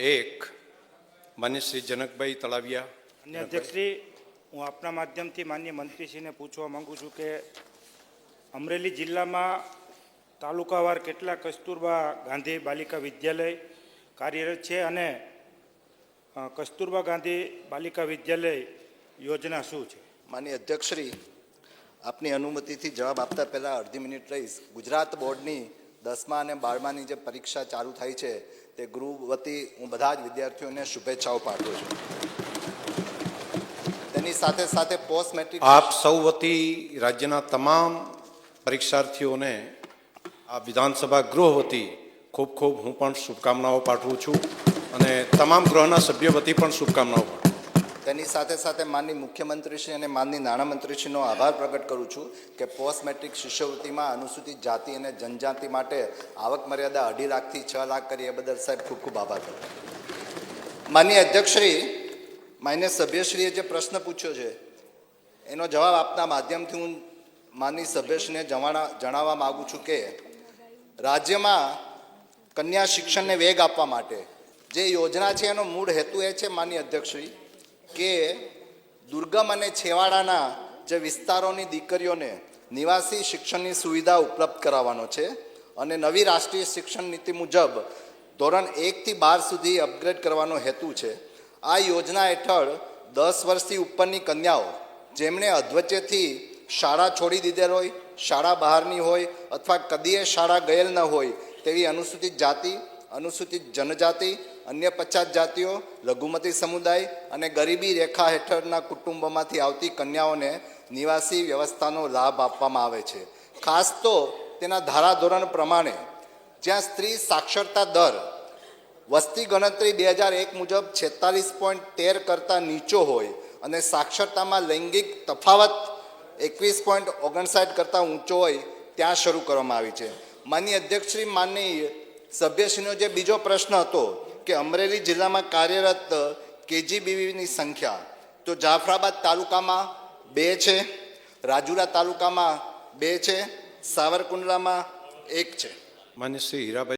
એક માન્ય શ્રી જનકભાઈ તળાવિયા. અને અધ્યક્ષશ્રી, હું આપના માધ્યમથી માનનીય મંત્રીશ્રીને પૂછવા માંગુ છું કે અમરેલી જિલ્લામાં તાલુકાવાર કેટલા કસ્તુરબા ગાંધી બાલિકા વિદ્યાલય કાર્યરત છે અને કસ્તુરબા ગાંધી બાલિકા વિદ્યાલય યોજના શું છે? માનનીય અધ્યક્ષશ્રી, આપની અનુમતિથી જવાબ આપતા પહેલાં અડધી મિનિટ રહીશ. ગુજરાત બોર્ડની 10મા અને 12માની જે પરીક્ષા ચાલુ થાય છે તે ગૃહ વતી હું બધા જ વિદ્યાર્થીઓને શુભેચ્છાઓ પાઠવું છું. તેની સાથે સાથે પોસ્ટ મેટ્રિક આપ સૌ વતી રાજ્યના તમામ પરીક્ષાર્થીઓને આ વિધાનસભા ગૃહ વતી ખૂબ ખૂબ હું પણ શુભકામનાઓ પાઠવું છું અને તમામ ગૃહના સભ્યો વતી પણ શુભકામનાઓ પાઠવું. તેની સાથે સાથે માનની મુખ્યમંત્રીશ્રી અને માનની નાણામંત્રીશ્રીનો આભાર પ્રગટ કરું છું કે પોસ્ટ મેટ્રિક શિષ્યવૃત્તિમાં અનુસૂચિત જાતિ અને જનજાતિ માટે આવક મર્યાદા 2.5 લાખથી 6 લાખ કરી એ બદલ સાહેબ ખૂબ ખૂબ આભાર કરું. માનનીય અધ્યક્ષશ્રી, માન્ય સભ્યશ્રીએ જે પ્રશ્ન પૂછ્યો છે એનો જવાબ આપના માધ્યમથી હું માનની સભ્યશ્રીને જણાવવા માગું છું કે રાજ્યમાં કન્યા શિક્ષણને વેગ આપવા માટે જે યોજના છે એનો મૂળ હેતુ એ છે માનનીય અધ્યક્ષશ્રી કે દુર્ગમ અને છેવાડાના જે વિસ્તારોની દીકરીઓને નિવાસી શિક્ષણની સુવિધા ઉપલબ્ધ કરાવવાનો છે અને નવી રાષ્ટ્રીય શિક્ષણ નીતિ મુજબ ધોરણ 1 થી 12 સુધી અપગ્રેડ કરવાનો હેતુ છે. આ યોજના હેઠળ 10 વર્ષથી ઉપરની કન્યાઓ જેમણે અધવચ્ચેથી શાળા છોડી દીધેલ હોય, શાળા બહારની હોય અથવા કદીએ શાળા ગયેલ ન હોય તેવી અનુસૂચિત જાતિ, અનુસૂચિત જનજાતિ, અન્ય 50 જાતિઓ, લઘુમતી સમુદાય અને ગરીબી રેખા હેઠળના કુટુંબોમાંથી આવતી કન્યાઓને નિવાસી વ્યવસ્થાનો લાભ આપવામાં આવે છે. ખાસ તો તેના ધારાધોરણ પ્રમાણે જ્યાં સ્ત્રી સાક્ષરતા દર વસ્તી ગણતરી 2001 મુજબ 46.13 કરતાં નીચો હોય અને સાક્ષરતામાં લૈંગિક તફાવત 21.59 કરતાં ઊંચો હોય ત્યાં શરૂ કરવામાં આવી છે. માનનીય અધ્યક્ષશ્રી, માનનીય સભ્યશ્રીનો જે બીજો પ્રશ્ન હતો કે અમરેલી જિલ્લામાં કાર્યરત કેજીબીવીની સંખ્યા, તો જાફરાબાદ તાલુકામાં 2 છે, રાજુલા તાલુકામાં 2 છે, સાવરકુંડલામાં 1 છે. માન્ય શ્રી હીરાભાઈ